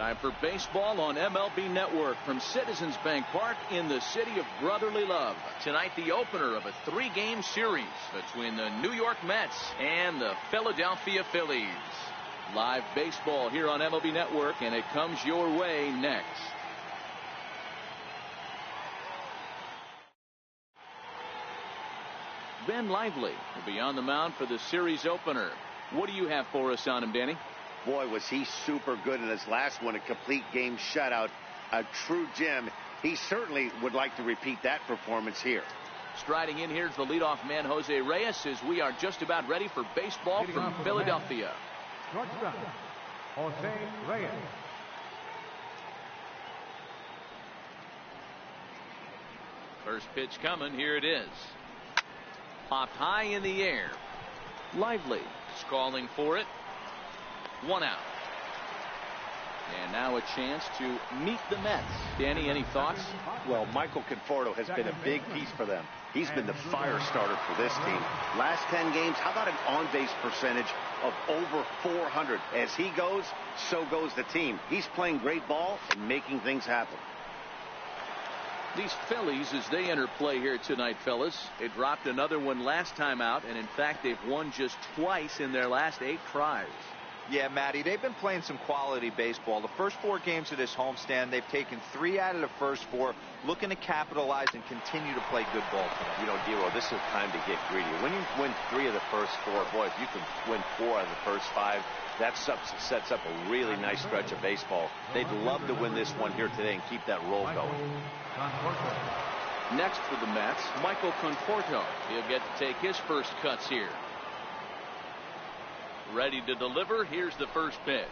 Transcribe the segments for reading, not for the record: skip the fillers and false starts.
Time for baseball on MLB Network from Citizens Bank Park in the city of brotherly love. Tonight, the opener of a 3-game series between the New York Mets and the Philadelphia Phillies. Live baseball here on MLB Network, and it comes your way next. Ben Lively will be on the mound for the series opener. What do you have for us on him, Danny? Boy, was he super good in his last one, a complete game shutout, a true gem. He certainly would like to repeat that performance here. Striding in here is the leadoff man, Jose Reyes, as we are just about ready for baseball from Philadelphia. Shortstop, Jose Reyes. First pitch coming. Here it is. Popped high in the air. Lively is calling for it. 1 out. And now a chance to meet the Mets. Danny, any thoughts? Well, Michael Conforto has been a big piece for them. He's been the fire starter for this team. Last 10 games, how about an on-base percentage of over 400? As he goes, so goes the team. He's playing great ball and making things happen. These Phillies, as they enter play here tonight, fellas, they dropped another one last time out, and in fact, they've won just twice in their last 8 tries. Yeah, Matty, they've been playing some quality baseball. The first 4 games of this homestand, they've taken 3 out of the first 4, looking to capitalize and continue to play good ball today. You know, Dero, this is time to get greedy. When you win 3 of the first 4, boy, if you can win 4 out of the first 5, that sets up a really nice stretch of baseball. They'd love to win this one here today and keep that roll going. Next for the Mets, Michael Conforto. He'll get to take his first cuts here. Ready to deliver. Here's the first pitch.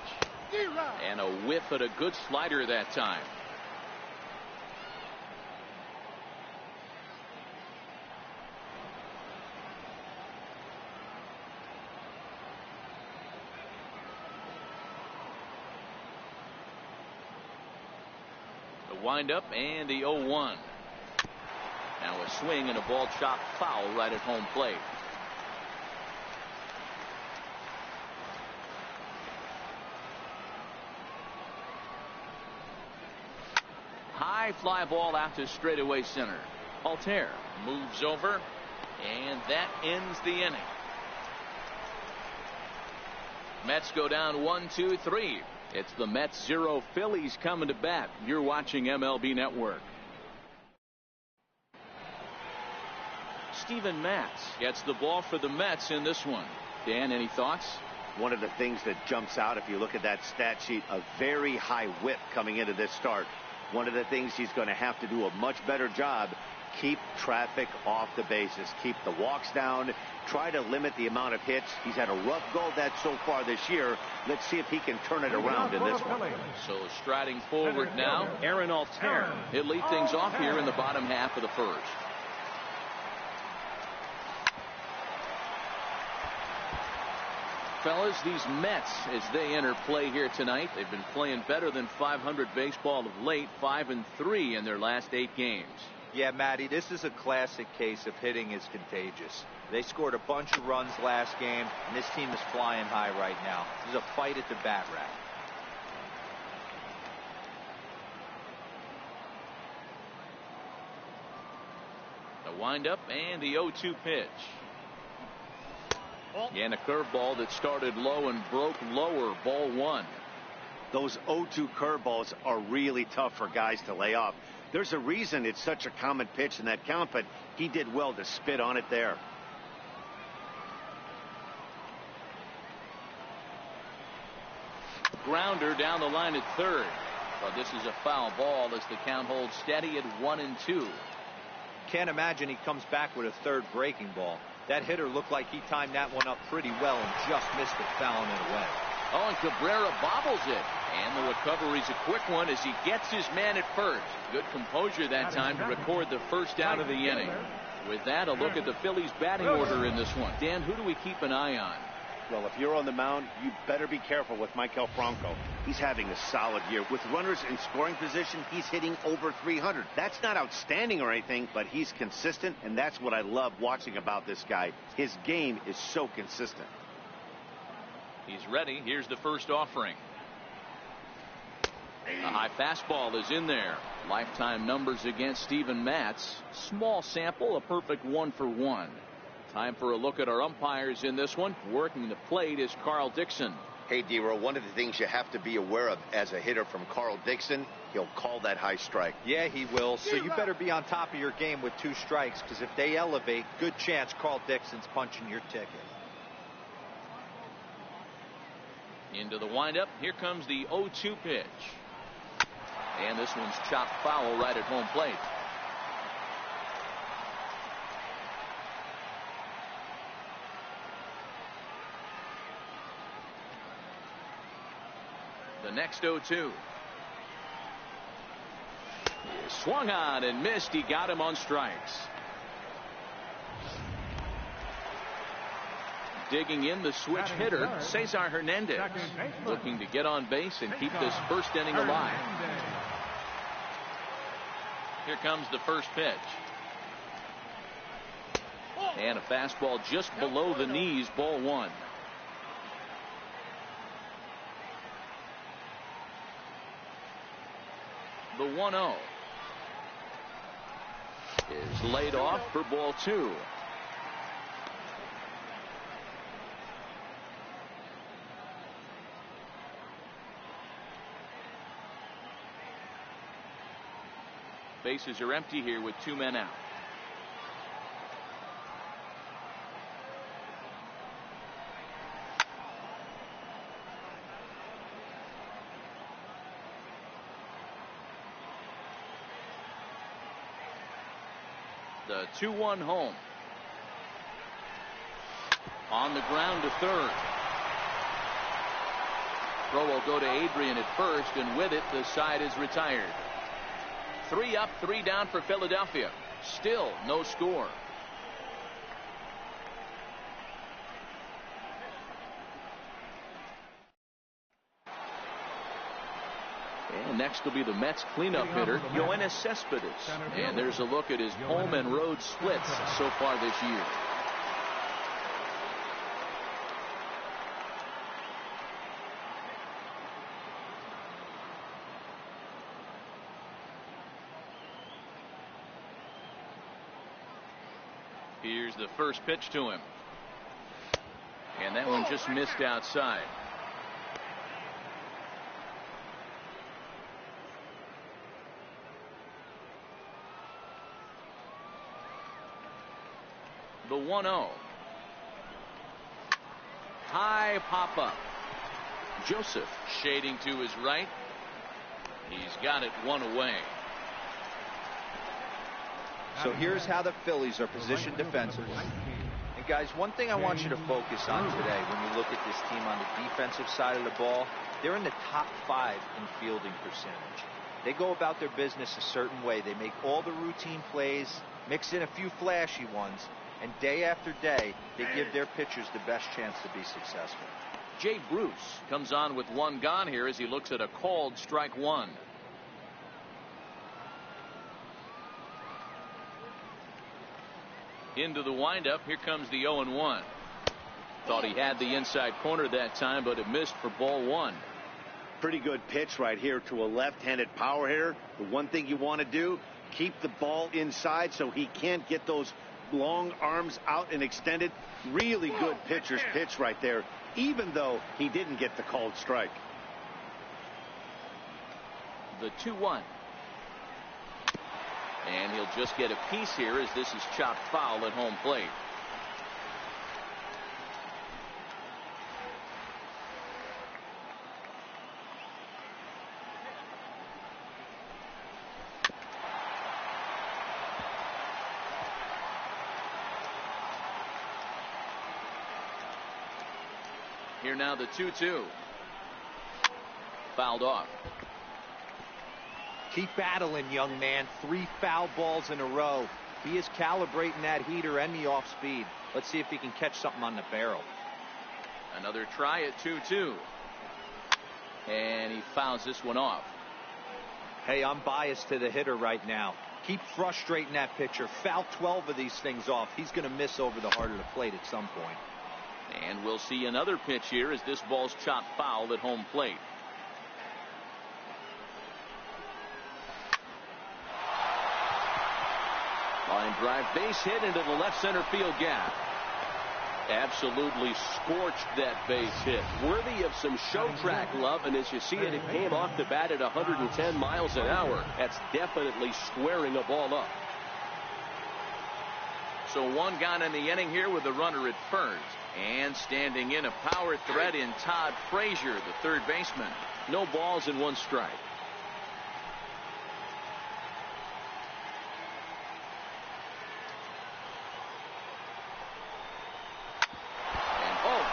And a whiff at a good slider that time. The windup and the 0-1. Now a swing and a ball chopped foul right at home plate. High fly ball out to straightaway center. Altair moves over, and that ends the inning. Mets go down 1-2-3. It's the Mets 0, Phillies coming to bat. You're watching MLB Network. Steven Matz gets the ball for the Mets in this one. Dan, any thoughts? One of the things that jumps out, if you look at that stat sheet, a very high whip coming into this start. One of the things he's going to have to do a much better job, keep traffic off the bases, keep the walks down, try to limit the amount of hits. He's had a rough go of that so far this year. Let's see if he can turn it around in this one. So striding forward now, Aaron Altair. He'll lead things off here in the bottom half of the first. Fellas, these Mets, as they enter play here tonight, they've been playing better than 500 baseball of late, 5-3 in their last 8 games. Yeah, Matty, this is a classic case of hitting is contagious. They scored a bunch of runs last game, and this team is flying high right now. There's a fight at the bat rack. The windup and the 0-2 pitch. And a curveball that started low and broke lower. Ball 1. Those 0-2 curveballs are really tough for guys to lay off. There's a reason it's such a common pitch in that count, but he did well to spit on it there. Grounder down the line at third. But this is a foul ball as the count holds steady at 1-2. Can't imagine he comes back with a third breaking ball. That hitter looked like he timed that one up pretty well and just missed it, fouling it away. Oh, and Cabrera bobbles it. And the recovery's a quick one as he gets his man at first. Good composure that time to record the first out of the inning. With that, a look at the Phillies batting order in this one. Dan, who do we keep an eye on? Well, if you're on the mound, you better be careful with Maikel Franco. He's having a solid year. With runners in scoring position, he's hitting over 300. That's not outstanding or anything, but he's consistent, and that's what I love watching about this guy. His game is so consistent. He's ready. Here's the first offering. A high fastball is in there. Lifetime numbers against Steven Matz. Small sample, a perfect 1 for 1. Time for a look at our umpires in this one. Working the plate is Carl Dixon. Hey, D-Row, one of the things you have to be aware of as a hitter from Carl Dixon, he'll call that high strike. Yeah, he will. So you better be on top of your game with 2 strikes, because if they elevate, good chance Carl Dixon's punching your ticket. Into the windup. Here comes the 0-2 pitch. And this one's chopped foul right at home plate. The next 0-2. He swung on and missed. He got him on strikes. Digging in, the switch hitter, Cesar Hernandez, looking to get on base and keep this first inning alive. Here comes the first pitch. And a fastball just below the knees, ball 1. The 1-0 is laid off for ball 2. Bases are empty here with 2 men out. The 2-1 home. On the ground to third. Throw will go to Adrian at first, and with it, the side is retired. 3 up, 3 down for Philadelphia. Still no score. And next will be the Mets cleanup hitter, Yoenis Cespedes. And there's a look at his home and road splits so far this year. Here's the first pitch to him. And that one just missed outside. The 1-0. High pop up. Joseph shading to his right. He's got it 1 away. So here's how the Phillies are positioned defensively. And guys, one thing I want you to focus on today when you look at this team on the defensive side of the ball, they're in the top 5 in fielding percentage. They go about their business a certain way. They make all the routine plays, mix in a few flashy ones, and day after day, they give their pitchers the best chance to be successful. Jay Bruce comes on with 1 gone here as he looks at a called strike 1. Into the windup. Here comes the 0-1. Thought he had the inside corner that time, but it missed for ball 1. Pretty good pitch right here to a left-handed power hitter. The one thing you want to do, keep the ball inside so he can't get those long arms out and extended. Really good pitcher's pitch right there, even though he didn't get the called strike. The 2-1. And he'll just get a piece here as this is chopped foul at home plate. Here now the 2-2. Fouled off. Keep battling, young man. 3 foul balls in a row. He is calibrating that heater and the off speed. Let's see if he can catch something on the barrel. Another try at 2-2. And he fouls this one off. Hey, I'm biased to the hitter right now. Keep frustrating that pitcher. Foul 12 of these things off. He's going to miss over the heart of the plate at some point. And we'll see another pitch here as this ball's chopped foul at home plate. Line drive, base hit into the left center field gap. Absolutely scorched that base hit. Worthy of some show track love, and as you see it, it came off the bat at 110 miles an hour. That's definitely squaring a ball up. So one gone in the inning here with the runner at first. And standing in, a power threat in Todd Frazier, the third baseman. No balls and one strike.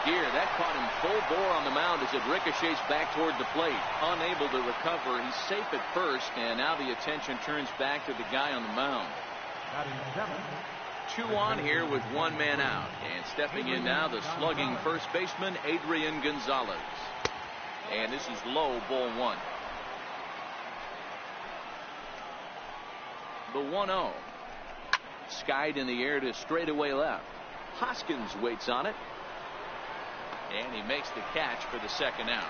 Here, that caught him full bore on the mound as it ricochets back toward the plate. Unable to recover. He's safe at first, and now the attention turns back to the guy on the mound. 2 on here with 1 man out. And stepping in now, the slugging first baseman, Adrian Gonzalez. And this is low, ball 1. The 1-0. Skied in the air to straightaway left. Hoskins waits on it. And he makes the catch for the second out.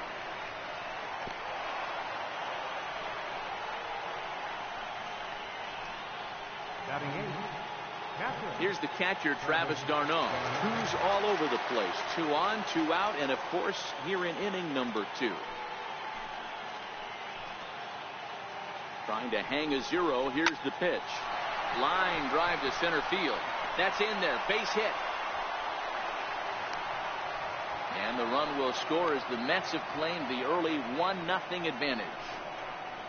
Here's the catcher, Travis d'Arnaud, who's all over the place. 2 on, 2 out, and of course here in inning number 2. Trying to hang a 0. Here's the pitch. Line drive to center field. That's in there. Base hit. And the run will score as the Mets have claimed the early 1-0 advantage.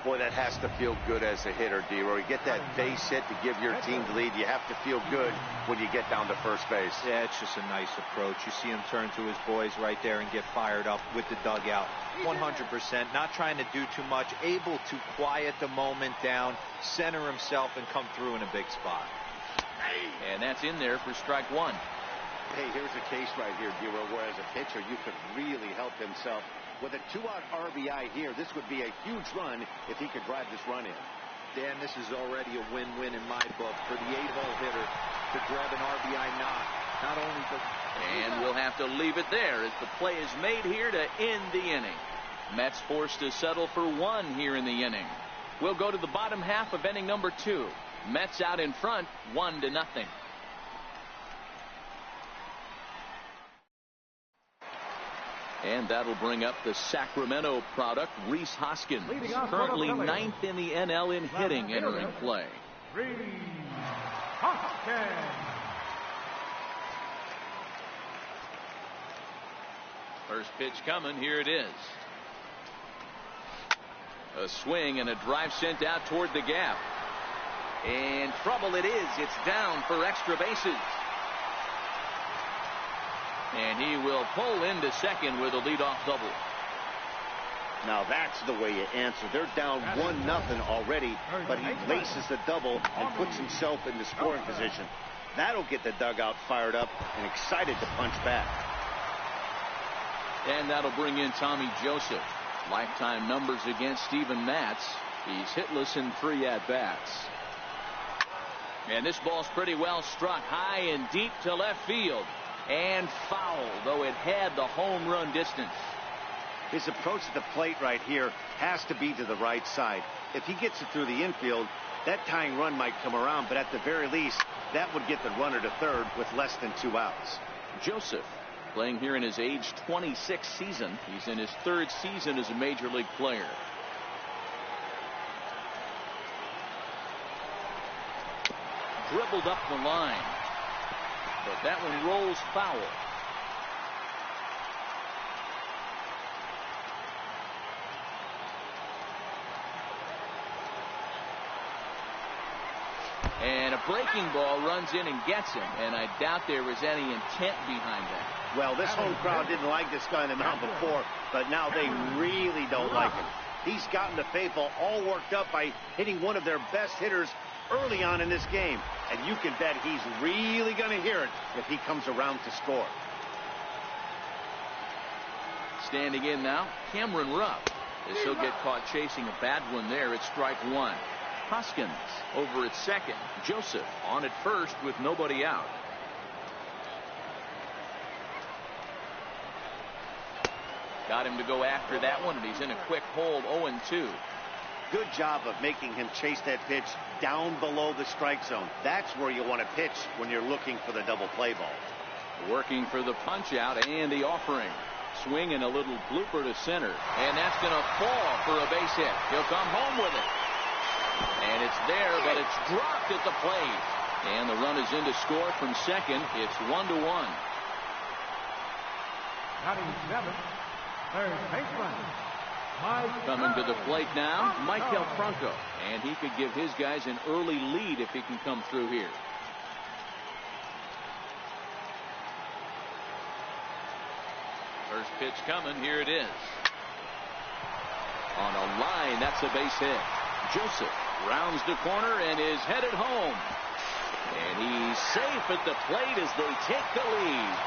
Boy, that has to feel good as a hitter, D-Roy. You get that base hit to give your team the lead. You have to feel good when you get down to first base. Yeah, it's just a nice approach. You see him turn to his boys right there and get fired up with the dugout. 100%. Not trying to do too much. Able to quiet the moment down, center himself, and come through in a big spot. And that's in there for strike 1. Hey, here's a case right here, D-Roy, where as a pitcher, you could really help himself. With a 2-out RBI here, this would be a huge run if he could drive this run in. Dan, this is already a win-win in my book for the 8-hole hitter to grab an RBI knock. Not only does... And we'll have to leave it there as the play is made here to end the inning. Mets forced to settle for 1 here in the inning. We'll go to the bottom half of inning number 2. Mets out in front, 1-0. And that'll bring up the Sacramento product, Rhys Hoskins, currently 9th in the NL in hitting, entering play. Rhys Hoskins. First pitch coming. Here it is. A swing and a drive sent out toward the gap. And trouble it is. It's down for extra bases. And he will pull into second with a leadoff double. Now that's the way you answer. They're down 1-0 already, but he laces the double and puts himself in the scoring position. That'll get the dugout fired up and excited to punch back. And that'll bring in Tommy Joseph. Lifetime numbers against Steven Matz. He's hitless in 3 at-bats. And this ball's pretty well struck high and deep to left field. And foul, though it had the home run distance. His approach to the plate right here has to be to the right side. If he gets it through the infield, that tying run might come around, but at the very least, that would get the runner to third with less than 2 outs. Joseph playing here in his age 26 season. He's in his 3rd season as a major league player. Dribbled up the line. But that one rolls foul. And a breaking ball runs in and gets him. And I doubt there was any intent behind that. Well, this home crowd didn't like this guy on the mound before, but now they really don't like him. He's gotten the faithful all worked up by hitting one of their best hitters early on in this game. And you can bet he's really going to hear it if he comes around to score. Standing in now, Cameron Rupp. As he'll get caught chasing a bad one there, it's strike 1. Hoskins over at second. Joseph on at first with nobody out. Got him to go after that one, and he's in a quick hold, 0-2. Good job of making him chase that pitch down below the strike zone. That's where you want to pitch when you're looking for the double play ball. Working for the punch out and the offering. Swing and a little blooper to center. And that's going to fall for a base hit. He'll come home with it. And it's there, but it's dropped at the plate. And the run is in to score from second. It's 1-1. Batting seventh, third baseman, Coming to the plate now, Michael Franco. And he could give his guys an early lead if he can come through here. First pitch coming. Here it is. On a line, that's a base hit. Joseph rounds the corner and is headed home. And he's safe at the plate as they take the lead.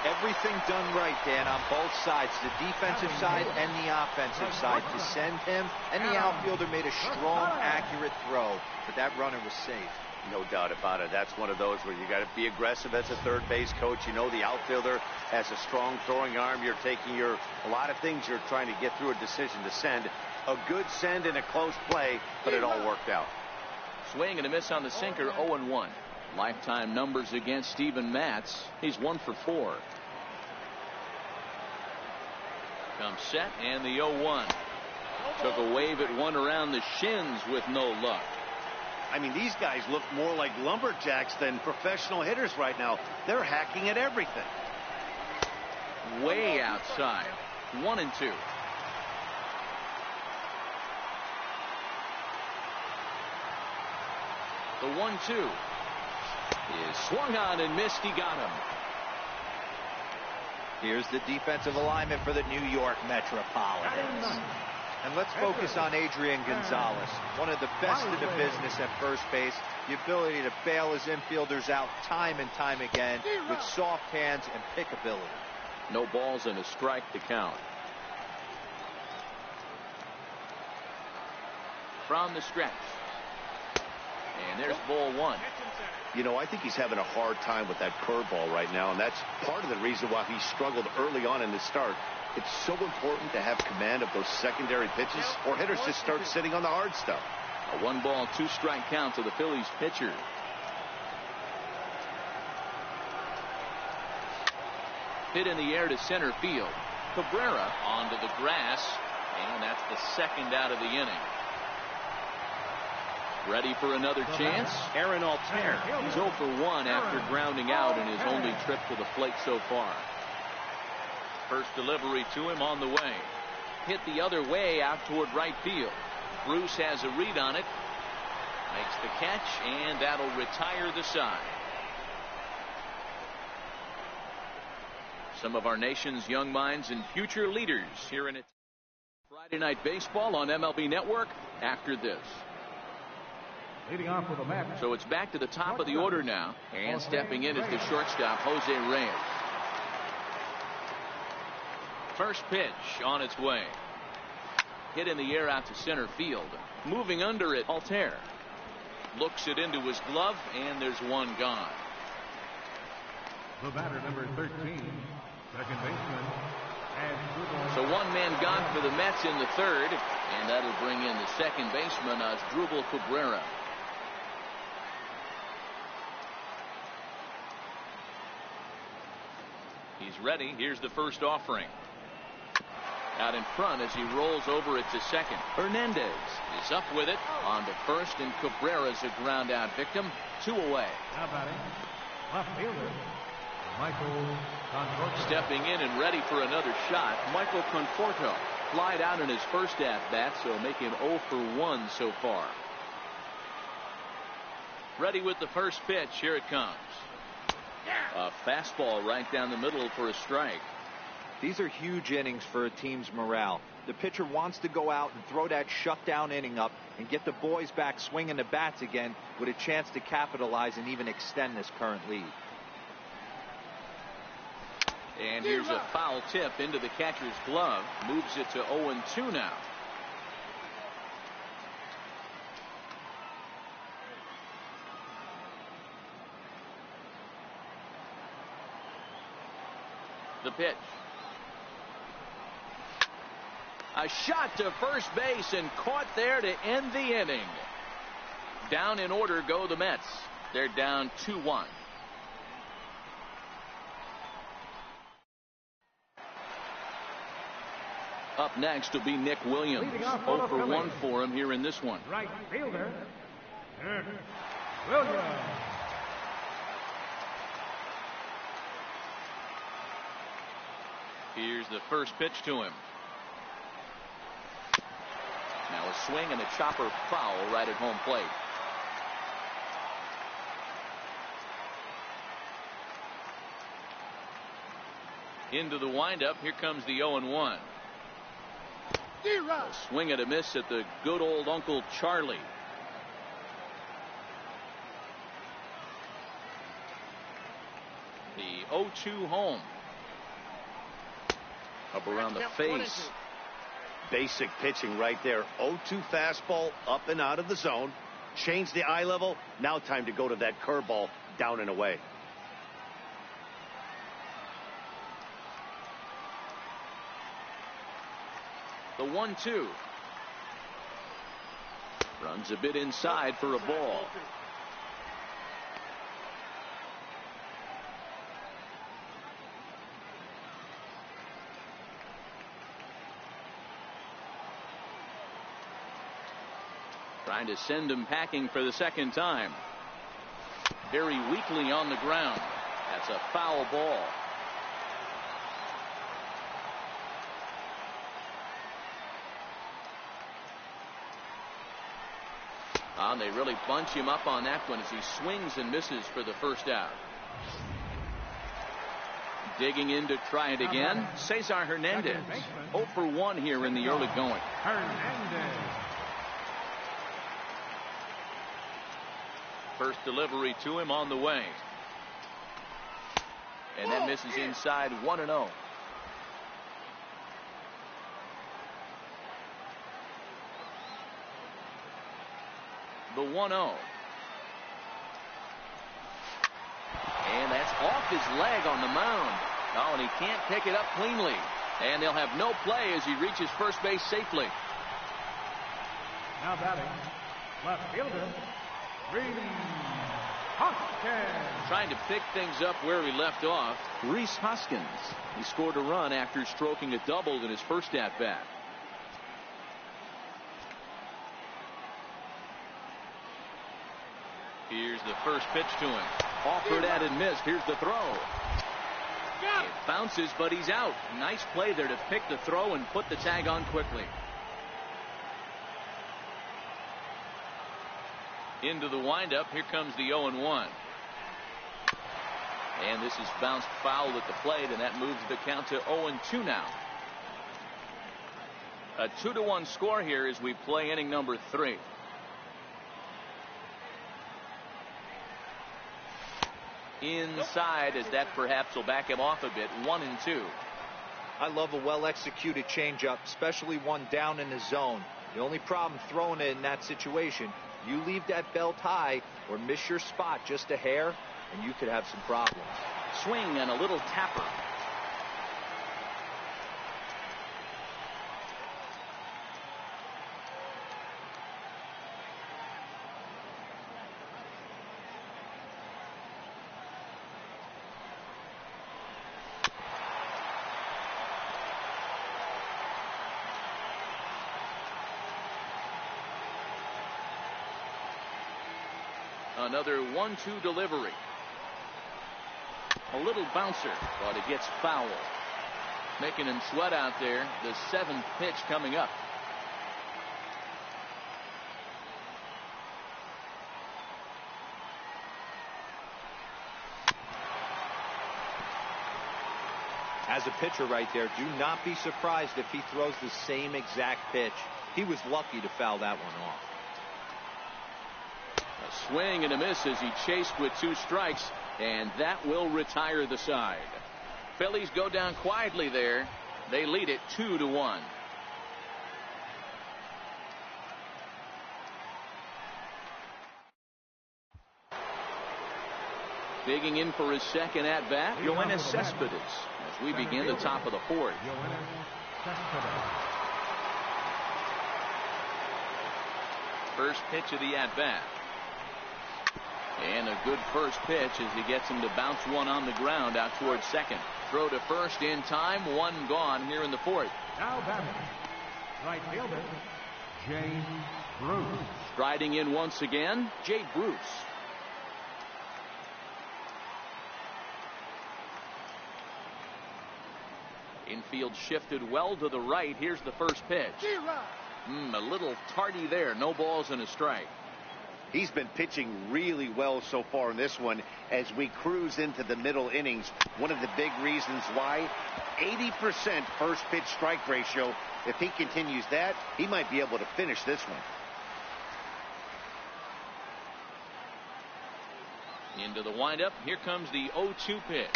Everything done right, Dan, on both sides, the defensive side and the offensive side, to send him, and the outfielder made a strong, accurate throw, but that runner was safe. No doubt about it. That's one of those where you got to be aggressive as a third base coach. You know the outfielder has a strong throwing arm. You're taking a lot of things you're trying to get through a decision to send. A good send in a close play, but it all worked out. Swing and a miss on the sinker, 0-1. Lifetime numbers against Steven Matz. He's 1 for 4. Comes set and the 0-1. Took a wave at one around the shins with no luck. I mean, these guys look more like lumberjacks than professional hitters right now. They're hacking at everything. Way outside. 1-2. The 1-2 is swung on and missed. He got him. Here's the defensive alignment for the New York Metropolitans. And let's focus on Adrian Gonzalez, one of the best in the business at first base. The ability to bail his infielders out time and time again with soft hands and pickability. No balls and a strike to count. From the stretch. And there's ball one. You know, I think he's having a hard time with that curveball right now, and that's part of the reason why he struggled early on in the start. It's so important to have command of those secondary pitches, or hitters just start sitting on the hard stuff. A 1-ball, 2-strike count to the Phillies pitcher. Hit in the air to center field. Cabrera onto the grass, and that's the second out of the inning. Ready for another chance? Aaron Altair. He's 0 for 1 after grounding out in his only trip to the plate so far. First delivery to him on the way. Hit the other way out toward right field. Bruce has a read on it. Makes the catch, and that'll retire the side. Some of our nation's young minds and future leaders here in it. Friday Night Baseball on MLB Network after this. leading off with a match. So it's back to the top of the order now. And stepping in is the shortstop, Jose Reyes. First pitch on its way. Hit in the air out to center field. Moving under it, Altair. Looks it into his glove, and there's one gone. The batter, number 13, second baseman. So one man gone for the Mets in the third, and that'll bring in the second baseman, Asdrubal Cabrera. He's ready. Here's the first offering. Out in front as he rolls over it to second. Hernandez is up with it on to first, and Cabrera's a ground out victim. 2 away. Now batting, left fielder, Michael Conforto. Stepping in and ready for another shot, Michael Conforto. Flied out in his first at-bat, so make him 0 for 1 so far. Ready with the first pitch. Here it comes. A fastball right down the middle for a strike. These are huge innings for a team's morale. The pitcher wants to go out and throw that shutdown inning up and get the boys back swinging the bats again with a chance to capitalize and even extend this current lead. And here's a foul tip into the catcher's glove. Moves it to 0-2 now. The pitch. A shot to first base and caught there to end the inning. Down in order go the Mets. They're down 2-1. Up next will be Nick Williams. 0 for 1 for him here in this one. Right fielder, Nick Williams. Here's the first pitch to him. Now a swing and a chopper foul right at home plate. Into the windup. Here comes the 0-1. A swing and a miss at the good old Uncle Charlie. The 0-2 home. Up around the face. Basic pitching right there. 0-2 fastball up and out of the zone. Change the eye level. Now time to go to that curveball down and away. The 1-2. Runs a bit inside for a ball. Trying to send him packing for the second time. Very weakly on the ground. That's a foul ball. They really bunch him up on that one as he swings and misses for the first out. Digging in to try it again, Cesar Hernandez. 0 for 1 here in the early going. Hernandez. First delivery to him on the way. And that misses inside. 1-0. The 1-0. And that's off his leg on the mound. Oh, and he can't pick it up cleanly. And they'll have no play as he reaches first base safely. Now batting, left fielder, Rhys Hoskins. Trying to pick things up where he left off. Rhys Hoskins. He scored a run after stroking a double in his first at-bat. Here's the first pitch to him. Offered at and missed. Here's the throw. It bounces, but he's out. Nice play there to pick the throw and put the tag on quickly. Into the windup. Here comes the 0-1. And this is bounced foul at the plate, and that moves the count to 0-2 now. A 2-1 score here as we play inning number 3. Inside, as that perhaps will back him off a bit. 1-2. I love a well-executed changeup, especially one down in the zone. The only problem throwing it in that situation, you leave that belt high or miss your spot just a hair, and you could have some problems. Swing and a little tapper. Another 1-2 delivery. A little bouncer, but it gets foul. Making him sweat out there. The 7th pitch coming up. As a pitcher right there, do not be surprised if he throws the same exact pitch. He was lucky to foul that one off. A swing and a miss as he chased with 2 strikes, and that will retire the side. Phillies go down quietly there. They lead it 2-1. Digging in for his second at bat, Yoenis Cespedes, as we begin the top of the 4th. First pitch of the at-bat. And a good first pitch as he gets him to bounce one on the ground out towards second. Throw to first in time. One gone here in the fourth. Now batting, right fielder, Jay Bruce. Striding in once again, Jay Bruce. Infield shifted well to the right. Here's the first pitch. A little tardy there. No balls and a strike. He's been pitching really well so far in this one as we cruise into the middle innings. One of the big reasons why, 80% first pitch strike ratio. If he continues that, he might be able to finish this one. Into the windup. Here comes the 0-2 pitch.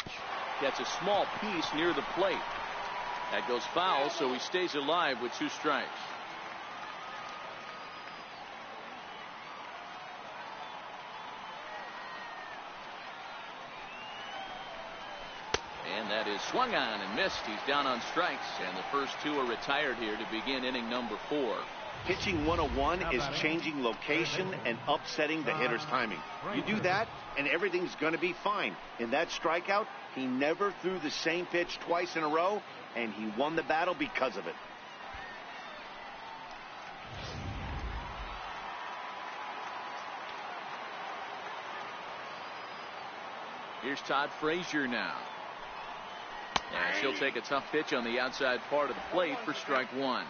Gets a small piece near the plate. That goes foul, so he stays alive with 2 strikes. And that is swung on and missed. He's down on strikes, and the first 2 are retired here to begin inning number 4. Pitching 101 is changing location and upsetting the hitter's timing. You do that, and everything's going to be fine. In that strikeout, he never threw the same pitch twice in a row, and he won the battle because of it. Here's Todd Frazier now. And she'll take a tough pitch on the outside part of the plate for strike 1.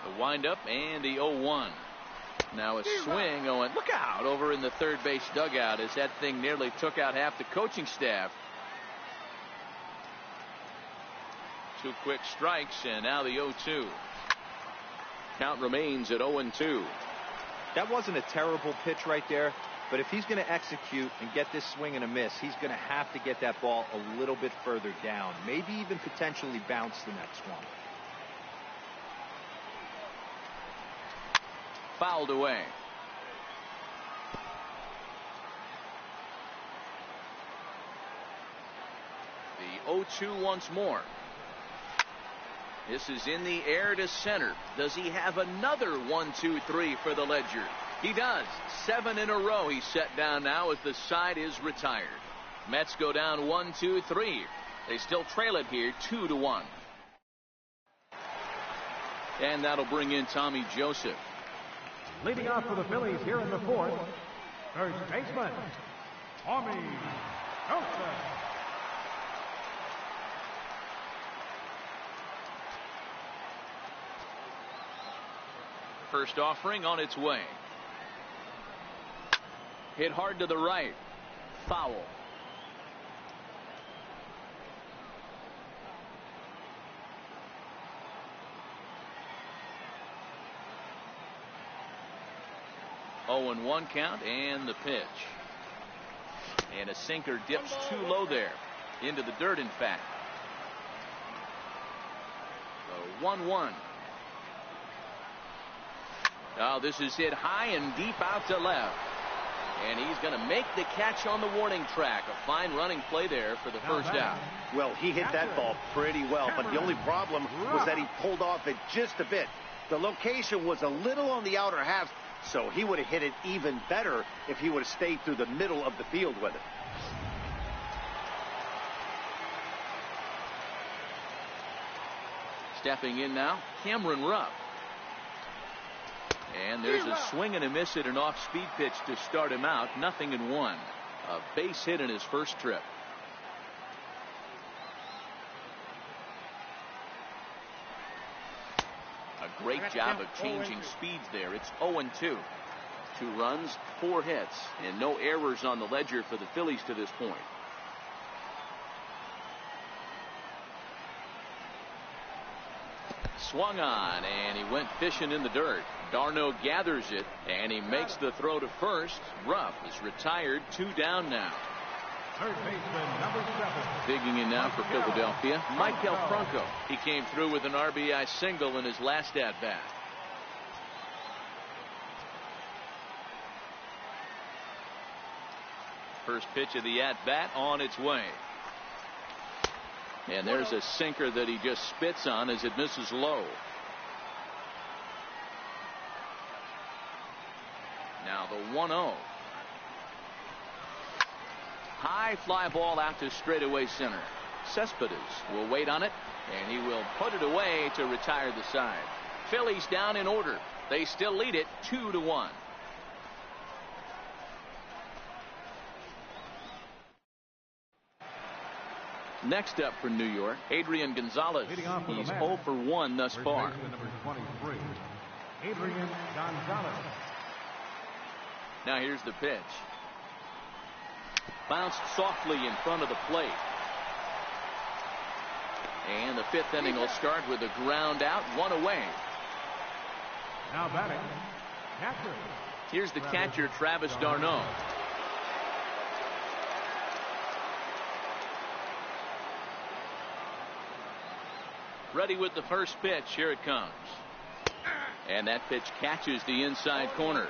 The windup and the 0-1. Now a swing going. Look out over in the third base dugout as that thing nearly took out half the coaching staff. 2 quick strikes, and now the 0-2. Count remains at 0-2. That wasn't a terrible pitch right there, but if he's going to execute and get this swing and a miss, he's going to have to get that ball a little bit further down, maybe even potentially bounce the next one. Fouled away. The 0-2 once more. This is in the air to center. Does he have another 1-2-3 for the Ledger? He does. 7 in a row he's set down now as the side is retired. Mets go down 1-2-3. They still trail it here 2-1. And that'll bring in Tommy Joseph. Leading off for the Phillies here in the fourth, first baseman, Tommy Joseph. First offering on its way. Hit hard to the right. Foul. Oh, 0-1 count, and the pitch. And a sinker dips too low there. Into the dirt, in fact. So 1-1. Oh, this is hit high and deep out to left. And he's going to make the catch on the warning track. A fine running play there for the first out. Well, he hit that ball pretty well, but the only problem was that he pulled off it just a bit. The location was a little on the outer half, so he would have hit it even better if he would have stayed through the middle of the field with it. Stepping in now, Cameron Rupp. And there's a swing and a miss at an off-speed pitch to start him out. 0-1. A base hit in his first trip. A great job of changing speeds there. It's 0-2. 2 runs, 4 hits, and no errors on the ledger for the Phillies to this point. Swung on, and he went fishing in the dirt. Darno gathers it, and he makes the throw to first. Ruff is retired. 2 down now. Third baseman, number 7. Digging in now for Philadelphia, Michael Franco. He came through with an RBI single in his last at-bat. First pitch of the at-bat on its way. And there's a sinker that he just spits on as it misses low. Now the 1-0. High fly ball out to straightaway center. Cespedes will wait on it, and he will put it away to retire the side. Phillies down in order. They still lead it 2-1. Next up for New York, Adrian Gonzalez. He's 0 for 1 thus far. Number 23, Adrian Gonzalez. Now here's the pitch. Bounced softly in front of the plate. And the 5th inning will start with a ground out, 1 away. Now batting, catcher. Here's the catcher, Travis d'Arnaud. Ready with the first pitch. Here it comes. And that pitch catches the inside corner.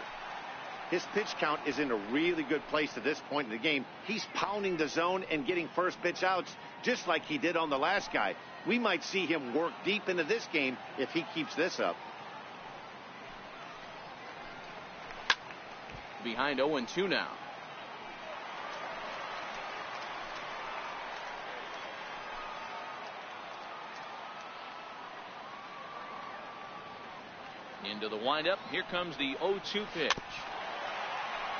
His pitch count is in a really good place at this point in the game. He's pounding the zone and getting first pitch outs just like he did on the last guy. We might see him work deep into this game if he keeps this up. Behind 0-2 now. Into the windup. Here comes the 0-2 pitch.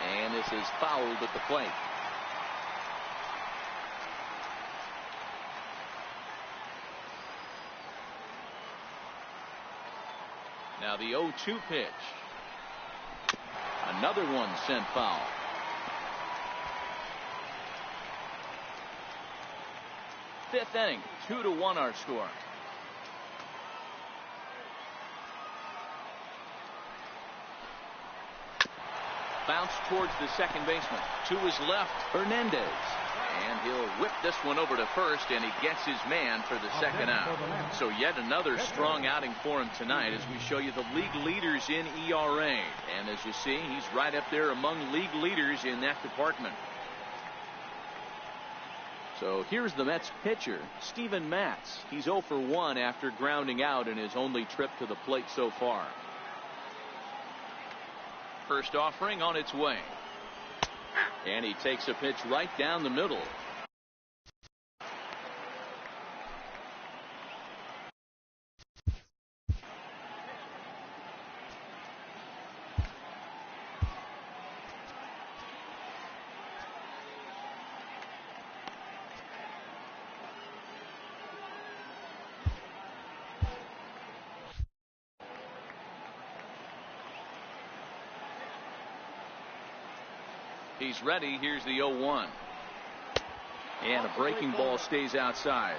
And this is fouled at the plate. Now the 0-2 pitch. Another one sent foul. Fifth inning, 2-1 our score. Bounce towards the second baseman. To his left, Hernandez. And he'll whip this one over to first, and he gets his man for the second out. So yet another strong outing for him tonight as we show you the league leaders in ERA. And as you see, he's right up there among league leaders in that department. So here's the Mets pitcher, Steven Matz. He's 0 for 1 after grounding out in his only trip to the plate so far. First offering on its way. And he takes a pitch right down the middle. He's ready. Here's the 0-1. And a breaking ball stays outside.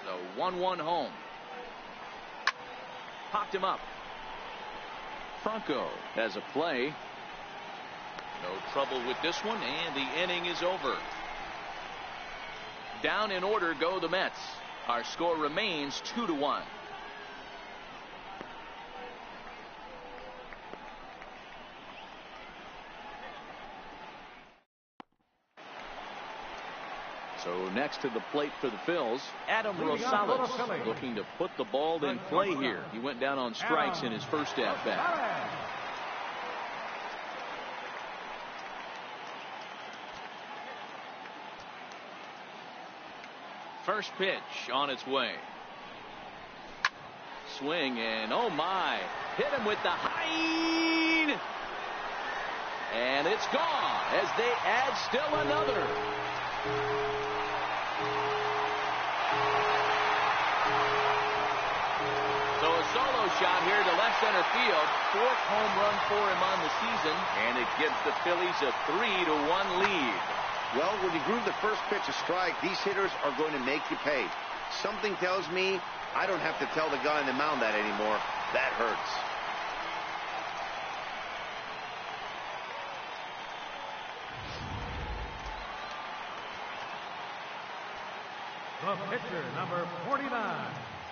The 1-1 home. Popped him up. Franco has a play. No trouble with this one, and the inning is over. Down in order go the Mets. Our score remains 2-1. So next to the plate for the Phils, Adam Rosales looking to put the ball in play here. He went down on strikes in his first at-bat. First pitch on its way. Swing and oh my, hit him with the high. And it's gone as they add still another. So a solo shot here to left center field. 4th home run for him on the season, and it gives the Phillies a 3-1 lead. Well, when you groove the first pitch a strike, these hitters are going to make you pay. Something tells me I don't have to tell the guy on the mound that anymore. That hurts. The pitcher, number 49.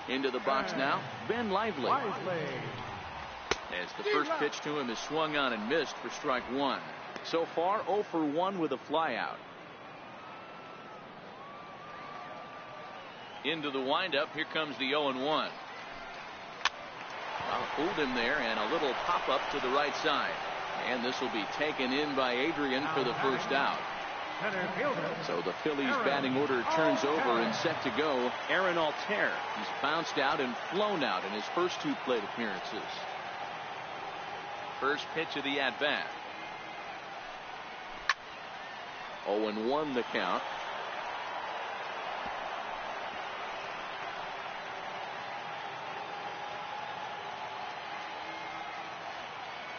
Into the box now, Ben Lively. As the first pitch to him is swung on and missed for strike one. So far 0 for 1 with a flyout. Into the windup. Here comes the 0-1. Fooled him there, and a little pop up to the right side. And this will be taken in by Adrian for the first out. So the Phillies batting order turns over and set to go. Aaron Altair. He's bounced out and flown out in his first 2 plate appearances. First pitch of the at-bat. 0-1 the count.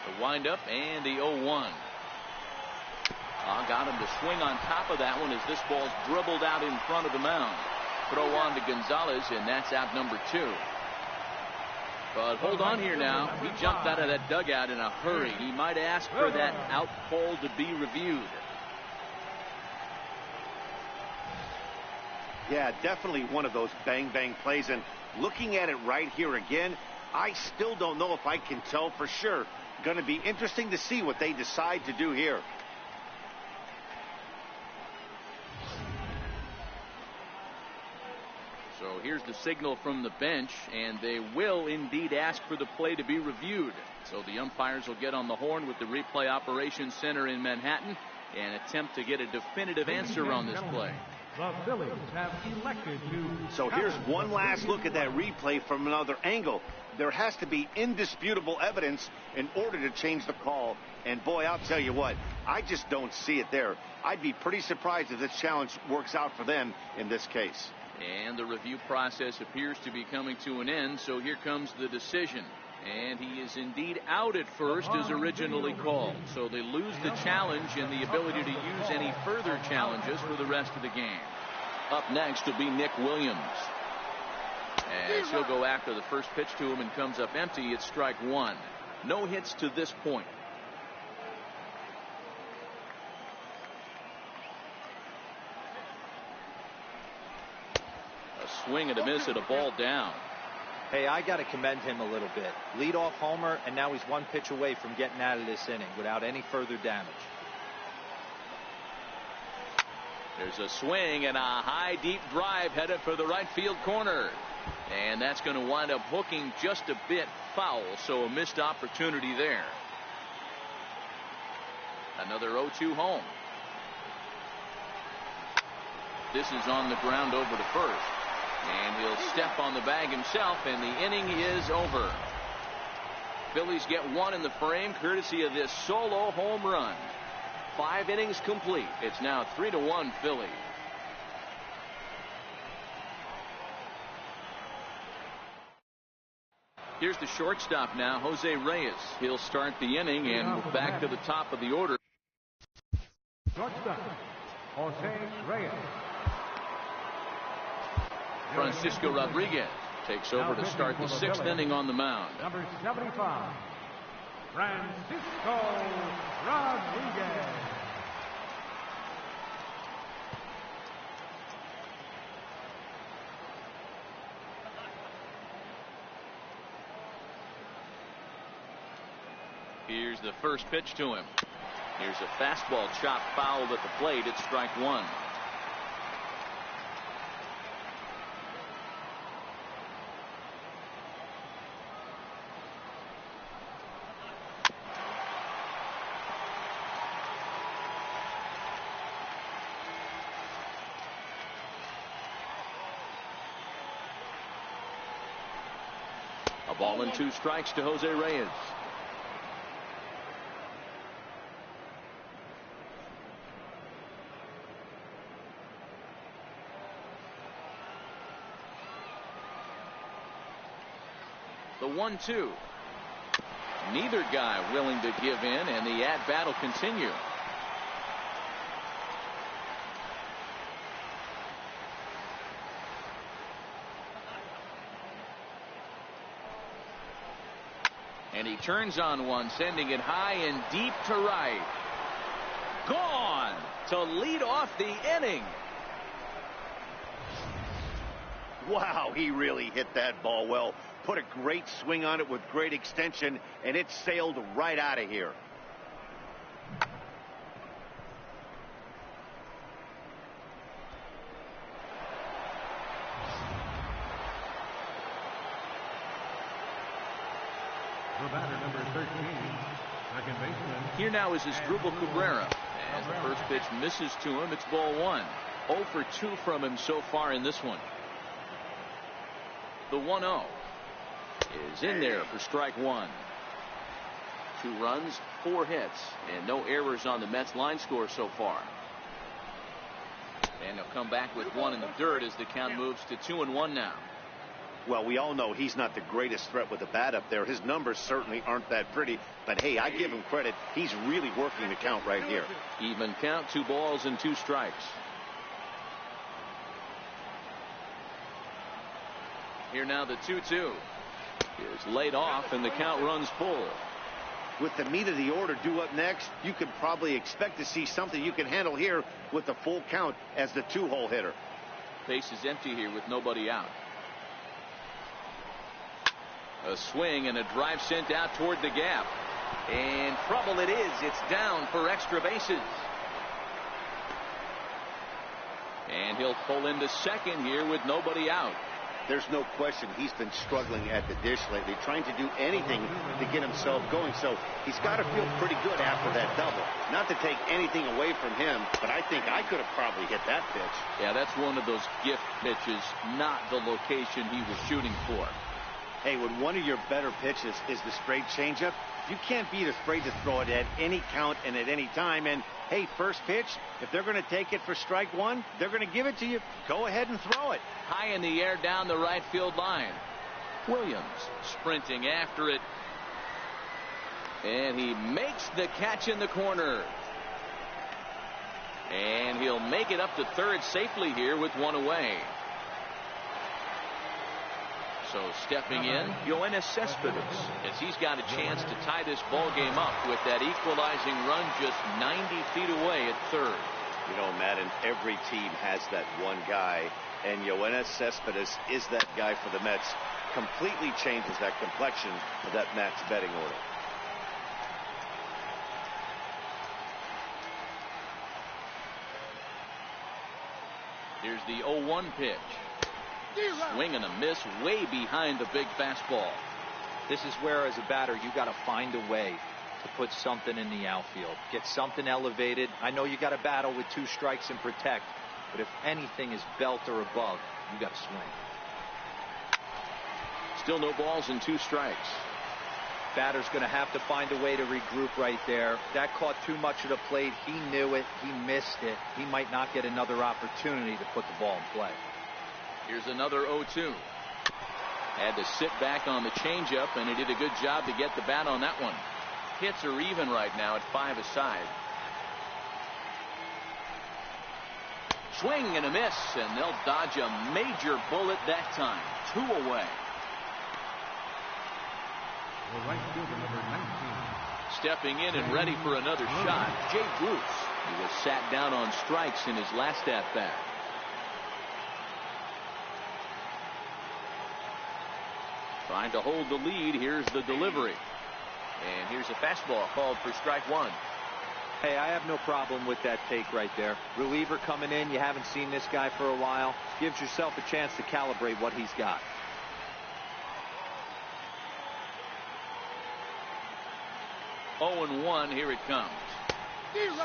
The windup and the 0-1. Got him to swing on top of that one as this ball's dribbled out in front of the mound. Throw on to Gonzalez, and that's out number 2. But hold on here now. He jumped out of that dugout in a hurry. He might ask for that out call to be reviewed. Yeah, definitely one of those bang-bang plays. And looking at it right here again, I still don't know if I can tell for sure. Going to be interesting to see what they decide to do here. So here's the signal from the bench, and they will indeed ask for the play to be reviewed. So the umpires will get on the horn with the replay operations center in Manhattan and attempt to get a definitive answer on this play. The Phillies have elected to. So here's one last look at that replay from another angle. There has to be indisputable evidence in order to change the call. And boy, I'll tell you what, I just don't see it there. I'd be pretty surprised if this challenge works out for them in this case. And the review process appears to be coming to an end, so here comes the decision. And he is indeed out at first as originally called. So they lose the challenge and the ability to use any further challenges for the rest of the game. Up next will be Nick Williams. As he'll go after the first pitch to him and comes up empty. It's strike one. No hits to this point. A swing and a miss at a ball down. Hey, I got to commend him a little bit. Leadoff homer, and now he's one pitch away from getting out of this inning without any further damage. There's a swing and a high deep drive headed for the right field corner. And that's going to wind up hooking just a bit foul, so a missed opportunity there. Another 0-2 home. This is on the ground over to first. And he'll step on the bag himself, and the inning is over. Phillies get one in the frame courtesy of this solo home run. 5 innings complete. It's now 3-1 Philly. Here's the shortstop now, Jose Reyes. He'll start the inning and move back to the top of the order. Shortstop, Jose Reyes. Francisco Rodriguez takes over to start the 6th inning on the mound. Number 75, Francisco Rodriguez. Here's the first pitch to him. Here's a fastball chopped foul at the plate. It's strike one. A ball and 2 strikes to Jose Reyes. The 1-2. Neither guy willing to give in, and the at-bat will continue. And he turns on one, sending it high and deep to right. Gone to lead off the inning. Wow, he really hit that ball well. Put a great swing on it with great extension, and it sailed right out of here. The batter, number 13, second baseman. Here now is his Drupal Cabrera. As the first pitch misses to him, it's ball one. 0 for 2 from him so far in this one. The 1-0 is in there for strike one. 2 runs, 4 hits, and no errors on the Mets line score so far. And they'll come back with 1 in the dirt as the count moves to 2-1 now. Well, we all know he's not the greatest threat with the bat up there. His numbers certainly aren't that pretty. But, hey, I give him credit. He's really working the count right here. Even count, 2 balls and 2 strikes. Here now the 2-2 is laid off, and the count runs full. With the meat of the order due up next, you could probably expect to see something you can handle here with the full count as the 2-hole hitter. Base is empty here with nobody out. A swing and a drive sent out toward the gap. And trouble it is. It's down for extra bases. And he'll pull into second here with nobody out. There's no question he's been struggling at the dish lately, trying to do anything to get himself going. So he's got to feel pretty good after that double. Not to take anything away from him, but I think I could have probably hit that pitch. Yeah, that's one of those gift pitches, not the location he was shooting for. Hey, when one of your better pitches is the straight changeup, you can't be afraid to throw it at any count and at any time. And, hey, first pitch, if they're going to take it for strike one, they're going to give it to you. Go ahead and throw it. High in the air down the right field line. Williams sprinting after it. And he makes the catch in the corner. And he'll make it up to third safely here with 1 away. So stepping in, Yoenis Cespedes, as he's got a chance to tie this ball game up with that equalizing run just 90 feet away at third. You know, Madden, every team has that one guy, and Yoenis Cespedes is that guy for the Mets. Completely changes that complexion of that Mets betting order. Here's the 0-1 pitch. Swing and a miss way behind the big fastball. This is where, as a batter, you got to find a way to put something in the outfield. Get something elevated. I know you got to battle with 2 strikes and protect, but if anything is belt or above, you got to swing. Still no balls and 2 strikes. Batter's going to have to find a way to regroup right there. That caught too much of the plate. He knew it. He missed it. He might not get another opportunity to put the ball in play. Here's another 0-2. Had to sit back on the changeup, and he did a good job to get the bat on that one. Hits are even right now at 5 aside. Swing and a miss, and they'll dodge a major bullet that time. 2 away. The right fielder, number 19. Stepping in and ready for another shot, Jay Bruce. He was sat down on strikes in his last at-bat. Trying to hold the lead. Here's the delivery. And here's a fastball called for strike one. Hey, I have no problem with that take right there. Reliever coming in. You haven't seen this guy for a while. Gives yourself a chance to calibrate what he's got. Oh and 1. Here it comes.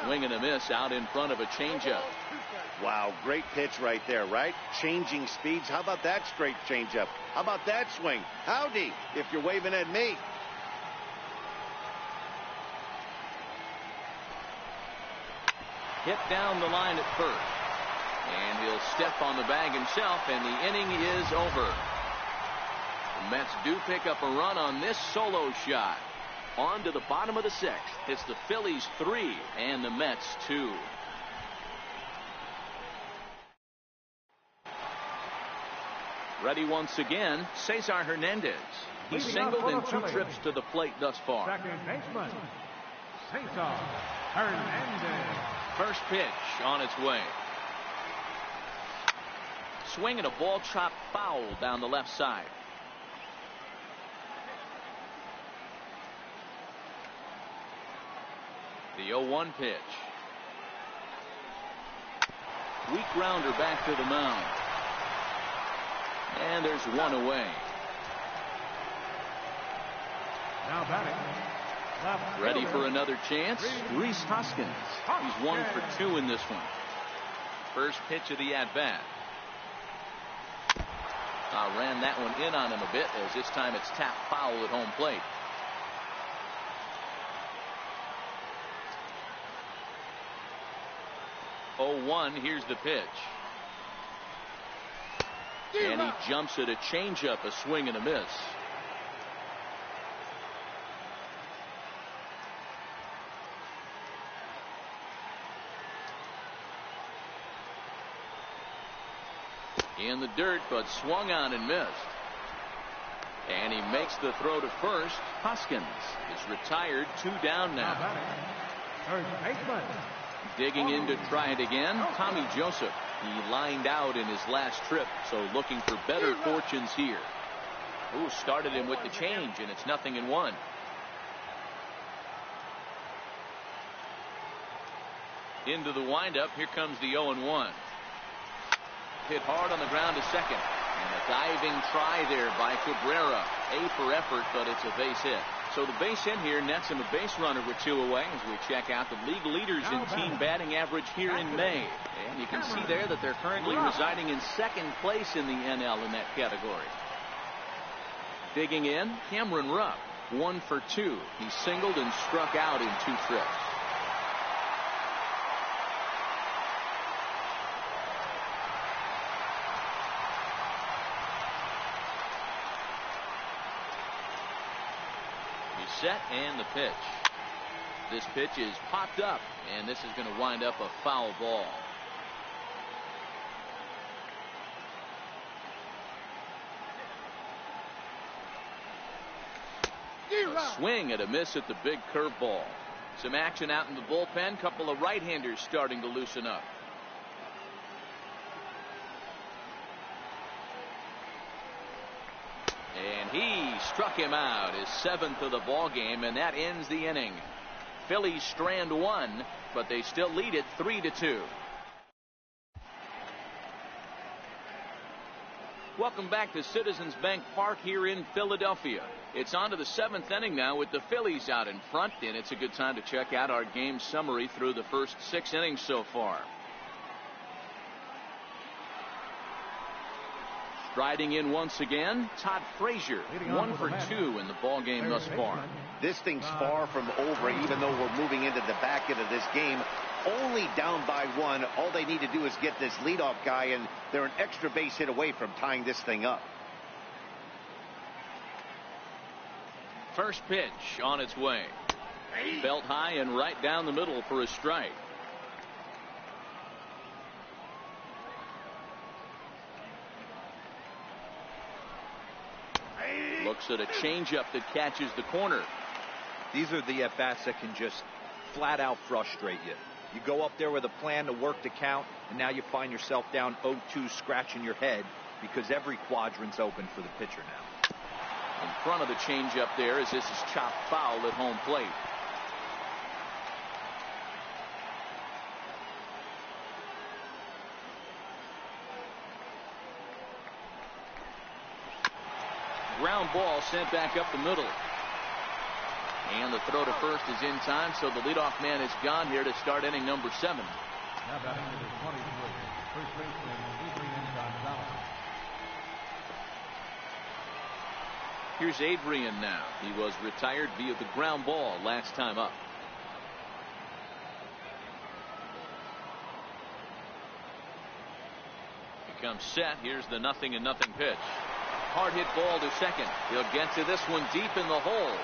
Swing and a miss out in front of a changeup. Wow, great pitch right there, right? Changing speeds. How about that straight changeup? How about that swing? Howdy, if you're waving at me. Hit down the line at first. And he'll step on the bag himself, and the inning is over. The Mets do pick up a run on this solo shot. On to the bottom of the 6th. It's the Phillies 3 and the Mets 2. Ready once again, Cesar Hernandez. He singled in 2 trips to the plate thus far. Second baseman, Cesar Hernandez. First pitch on its way. swing and a ball chopped foul down the left side. The 0-1 pitch. Weak grounder back to the mound. And there's one away. Now batting. Left Ready fielder. for another chance. Rhys Hoskins. He's 1 for 2 in this one. First pitch of the at-bat. Ran that one in on him a bit, as this time it's tapped foul at home plate. Oh, 0-1. Here's the pitch. And he jumps at a changeup, a swing and a miss. In the dirt, but swung on and missed. And he makes the throw to first. Hoskins is retired, 2 down now. First baseman. Digging in to try it again, Tommy Joseph. He lined out in his last trip, so looking for better fortunes here. Ooh, started him with the change, and it's 0-1. Into the windup, here comes the 0-1. Hit hard on the ground to second. And a diving try there by Cabrera. A for effort, but it's a base hit. So the base hit here nets him a base runner with 2 away as we check out the league leaders in team batting average here in May. And you can see there that they're currently residing in 2nd place in the NL in that category. Digging in, Cameron Rupp, 1 for 2. He singled and struck out in 2 trips. Set and the pitch. This pitch is popped up, and this is going to wind up a foul ball. A swing and a miss at the big curveball. Some action out in the bullpen. Couple of right-handers starting to loosen up. And he struck him out, his 7th of the ball game, and that ends the inning. Phillies strand 1, but they still lead it 3-2. Welcome back to Citizens Bank Park here in Philadelphia. It's on to the 7th inning now with the Phillies out in front, and it's a good time to check out our game summary through the first 6 innings so far. Striding in once again, Todd Frazier, 1 for 2 in the ball game thus far. This thing's far from over, even though we're moving into the back end of this game. Only down by 1. All they need to do is get this leadoff guy, and they're an extra base hit away from tying this thing up. First pitch on its way. Belt high and right down the middle for a strike. Looks at a changeup that catches the corner. These are the at-bats that can just flat out frustrate you. You go up there with a plan to work the count, and now you find yourself down 0-2 scratching your head because every quadrant's open for the pitcher now. In front of the changeup there as this is chopped foul at home plate. Ground ball sent back up the middle. And the throw to first is in time, so the leadoff man is gone here to start inning number 7. Now batting to the 23. First baseman Adrian Gonzalez. Here's Adrian now. He was retired via the ground ball last time up. He comes set. Here's the 0-0 pitch. Hard hit ball to second. He'll get to this one deep in the hole.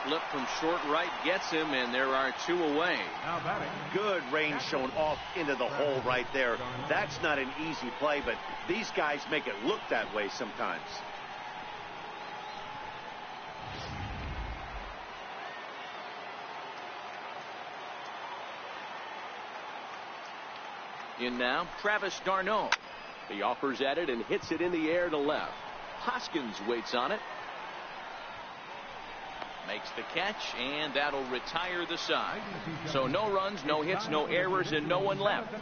Flip from short right gets him, and there are 2 away. Now batting. Good range shown off into the hole right there. That's not an easy play, but these guys make it look that way sometimes. In now, Travis d'Arnaud. He offers at it and hits it in the air to left. Hoskins waits on it. Makes the catch, and that'll retire the side. So no runs, no hits, no errors, and no one left.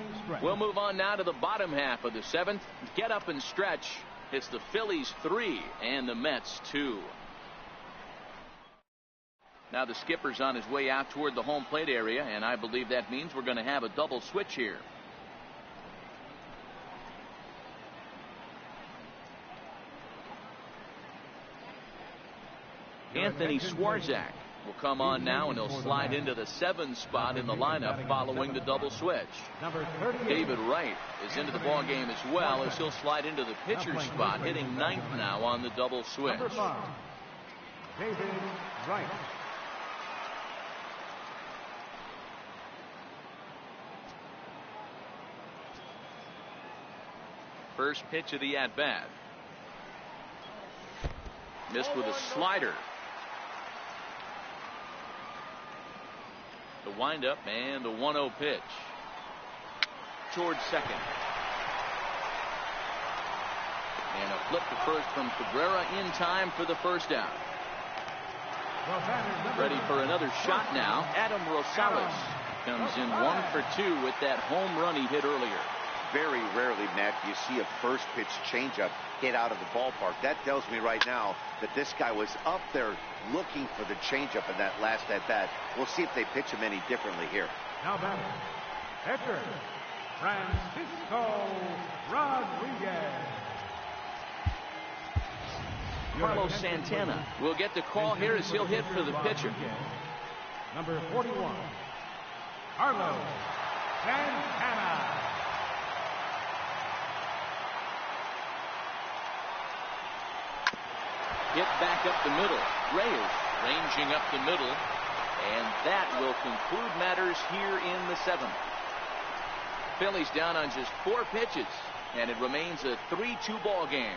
We'll move on now to the bottom half of the seventh. Get up and stretch. It's the Phillies 3 and the Mets 2. Now the skipper's on his way out toward the home plate area, and I believe that means we're going to have a double switch here. Anthony Swarzak will come on now, and he'll slide into the 7 spot in the lineup following the double switch. David Wright is into the ball game as well, as he'll slide into the pitcher's spot, hitting 9th now on the double switch. David Wright. First pitch of the at-bat. Missed with a slider. The windup and the 1-0 pitch. Towards second. And a flip to first from Cabrera in time for the first out. Ready for another shot now. Adam Rosales comes in 1 for 2 with that home run he hit earlier. Very rarely, Matt, you see a first pitch changeup hit out of the ballpark. That tells me right now that this guy was up there looking for the changeup in that last at bat. We'll see if they pitch him any differently here. Now batting, pitcher Francisco Rodriguez. Carlos Santana will get the call here as he'll hit for the pitcher. Number 41, Carlos Santana. Hit back up the middle. Reyes ranging up the middle. And that will conclude matters here in the 7th. Phillies down on just 4 pitches. And it remains a 3-2 ball game.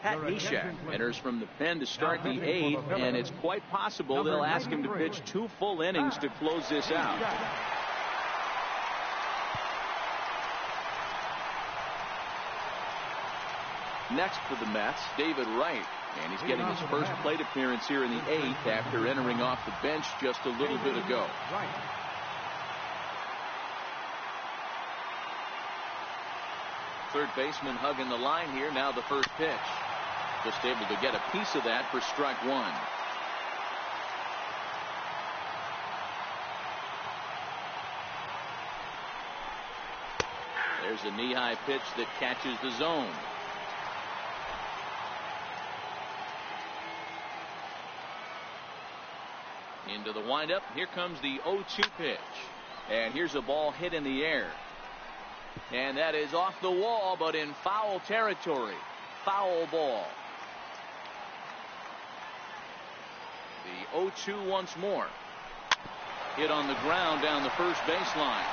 Pat Neshek enters from the pen to start the 8th, and it's quite possible they'll ask him to pitch 2 full innings to close this out. Next for the Mets, David Wright, and he's getting his first plate appearance here in the 8th after entering off the bench just a little bit ago. Third baseman hugging the line here. Now the first pitch. Just able to get a piece of that for strike 1. There's a knee-high pitch that catches the zone. Into the windup. Here comes the 0-2 pitch. And here's a ball hit in the air. And that is off the wall, but in foul territory. Foul ball. The 0-2 once more. Hit on the ground down the first baseline.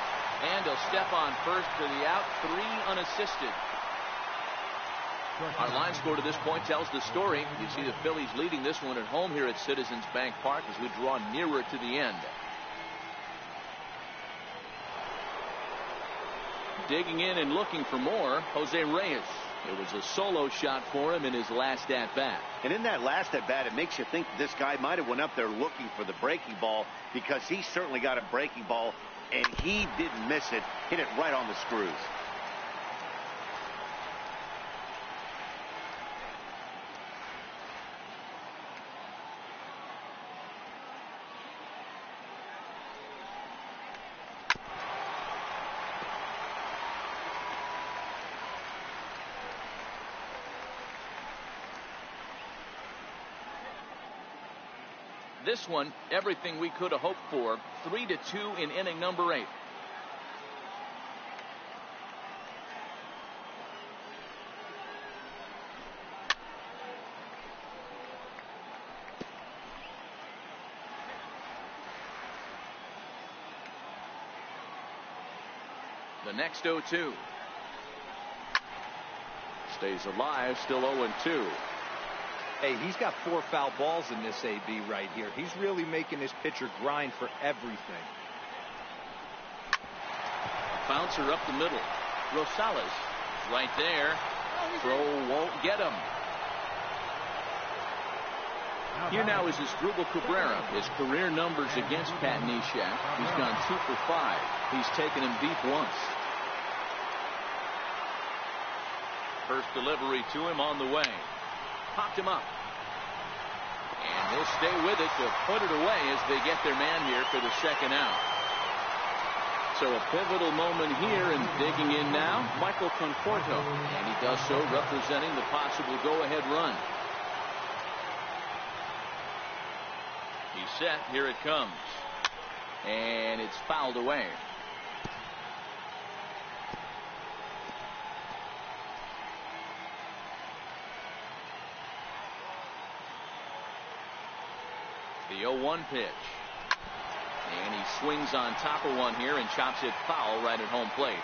And he'll step on first for the out. 3 unassisted. Our line score to this point tells the story. You see the Phillies leading this one at home here at Citizens Bank Park as we draw nearer to the end. Digging in and looking for more, Jose Reyes. It was a solo shot for him in his last at-bat. And in that last at-bat, it makes you think this guy might have went up there looking for the breaking ball, because he certainly got a breaking ball, and he didn't miss it. Hit it right on the screws. This one, everything we could have hoped for. 3-2 in inning number 8. The next 0-2. stays alive, still 0-2. Hey, he's got 4 foul balls in this AB right here. He's really making this pitcher grind for everything. Bouncer up the middle. Rosales right there. Throw won't get him. Here now is Asdrubal Cabrera. His career numbers against Pat Neshek. He's gone 2 for 5. He's taken him deep once. First delivery to him on the way. Popped him up. And he'll stay with it to put it away as they get their man here for the second out. So a pivotal moment here, and digging in now, Michael Conforto. And he does so representing the possible go-ahead run. He's set. Here it comes. And it's fouled away. The 0-1 pitch. And he swings on top of one here and chops it foul right at home plate.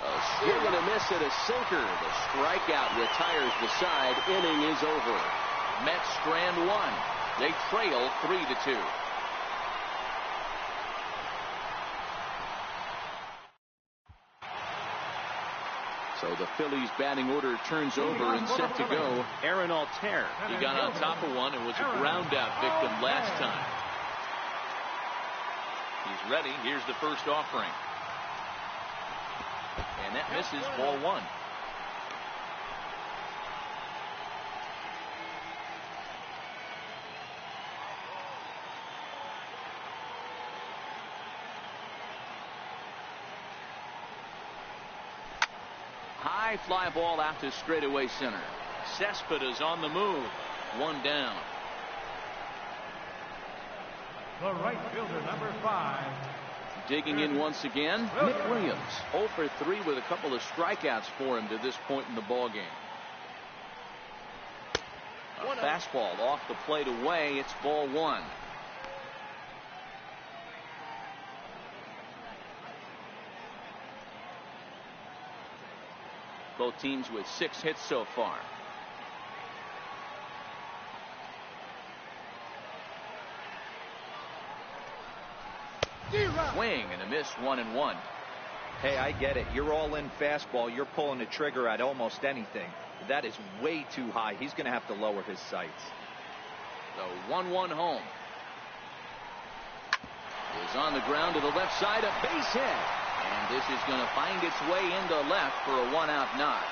A swing and a miss at a sinker. The strikeout retires the side. Inning is over. Mets strand one. They trail 3-2. So the Phillies batting order turns over and set to go. Aaron Altair. He got on top of one and was a ground out victim last time. He's ready. Here's the first offering. And that misses, ball 1. High fly ball out to straightaway center. Cespedes on the move. 1 down. The right fielder, number 5. Digging in once again, Nick Williams. 0 for 3 with a couple of strikeouts for him to this point in the ballgame. A fastball off the plate away. It's ball 1. Both teams with 6 hits so far. Swing and a miss, 1-1. Hey, I get it. You're all in fastball. You're pulling the trigger at almost anything. That is way too high. He's going to have to lower his sights. The 1-1 home is on the ground to the left side, a base hit. And this is going to find its way into left for a 1-out knock.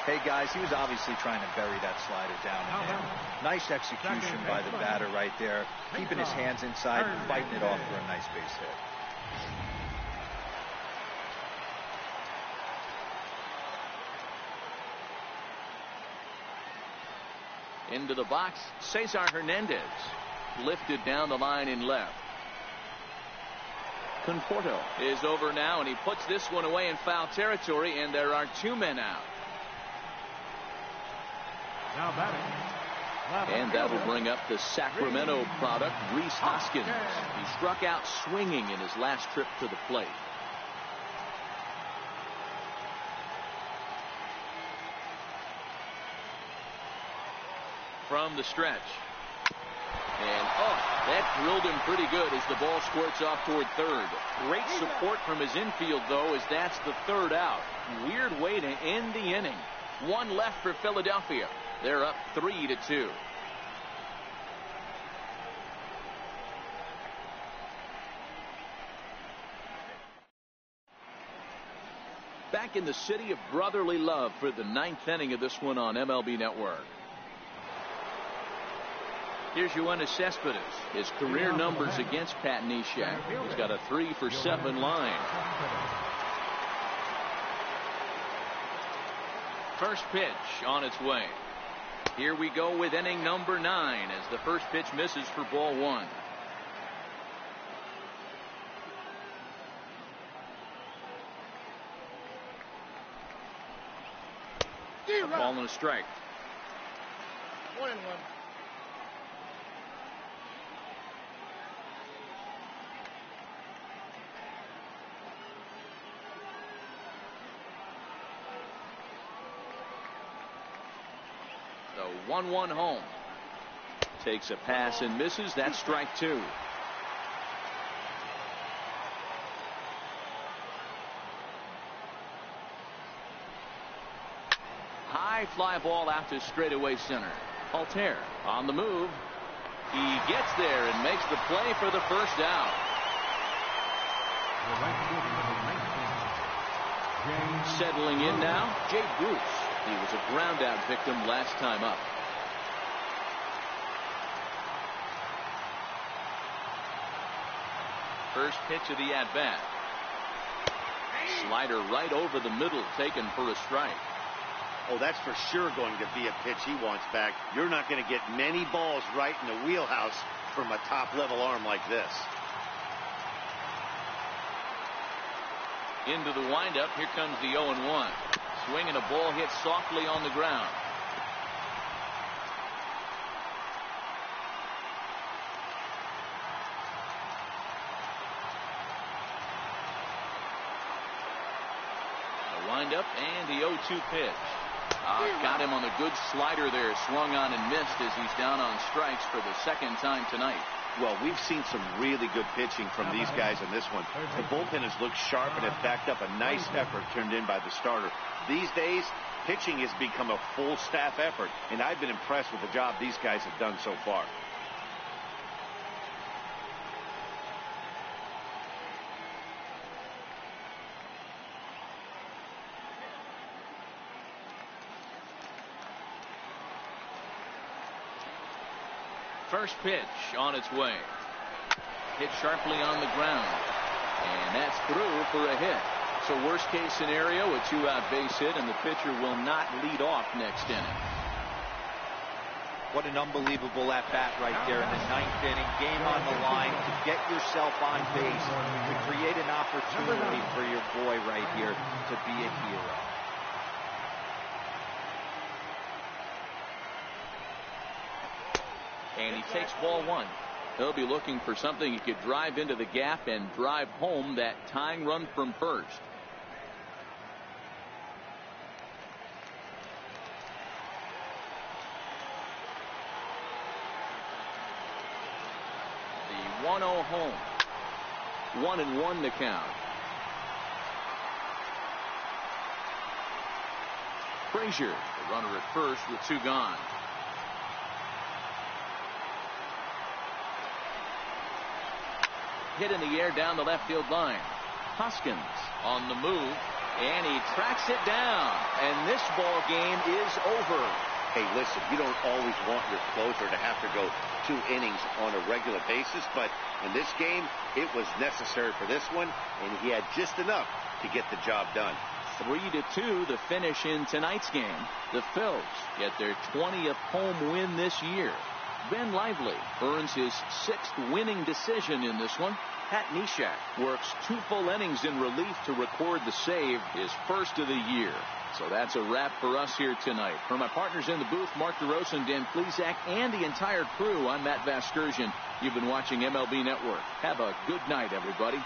Hey, guys, he was obviously trying to bury that slider down in there. Nice execution by the batter right there. Keeping his hands inside and fighting it off for a nice base hit. Into the box, Cesar Hernandez. Lifted down the line in left. Conforto is over now, and he puts this one away in foul territory, and there are 2 men out. Now batting. And that will bring up the Sacramento product, Rhys Hoskins. He struck out swinging in his last trip to the plate. From the stretch. And that drilled him pretty good as the ball squirts off toward third. Great support from his infield, though, as that's the 3rd out. Weird way to end the inning. 1 left for Philadelphia. They're up 3-2. Back in the city of brotherly love for the 9th inning of this one on MLB Network. Here's Yoenis Cespedes. His career numbers against Pat Neshek. He's got a 3 for 7 line. First pitch on its way. Here we go with inning number 9 as the first pitch misses for ball 1. A ball and a strike. 1-1. 1-1 home. Takes a pass and misses. That's strike 2. High fly ball out to straightaway center. Altair on the move. He gets there and makes the play for the first out. Settling in now, Jay Bruce. He was a ground out victim last time up. First pitch of the at-bat. Slider right over the middle, taken for a strike. Oh, that's for sure going to be a pitch he wants back. You're not going to get many balls right in the wheelhouse from a top-level arm like this. Into the windup. Here comes the 0-1. Swing and a ball hit softly on the ground. The windup and the 0-2 pitch. Got him on a good slider there. Swung on and missed as he's down on strikes for the second time tonight. Well, we've seen some really good pitching from these guys in this one. The bullpen has looked sharp and has backed up a nice effort turned in by the starter. These days, pitching has become a full staff effort, and I've been impressed with the job these guys have done so far. First pitch on its way. Hit sharply on the ground. And that's through for a hit. So worst case scenario, a 2-out base hit, and the pitcher will not lead off next inning. What an unbelievable at-bat right there in the 9th inning. Game on the line to get yourself on base, to create an opportunity for your boy right here to be a hero. And he takes ball 1. He'll be looking for something he could drive into the gap and drive home that tying run from first. The 1-0 home. 1-1 to count. Frazier, the runner at first with 2 gone. Hit in the air down the left field line. Hoskins on the move, and he tracks it down. And this ball game is over. Hey, listen, you don't always want your closer to have to go 2 innings on a regular basis, but in this game, it was necessary for this one, and he had just enough to get the job done. 3-2 the finish in tonight's game. The Phillies get their 20th home win this year. Ben Lively earns his 6th winning decision in this one. Pat Neshek works 2 full innings in relief to record the save, his first of the year. So that's a wrap for us here tonight. For my partners in the booth, Mark DeRosa and Dan Plesac, and the entire crew, I'm Matt Vasgersian. You've been watching MLB Network. Have a good night, everybody.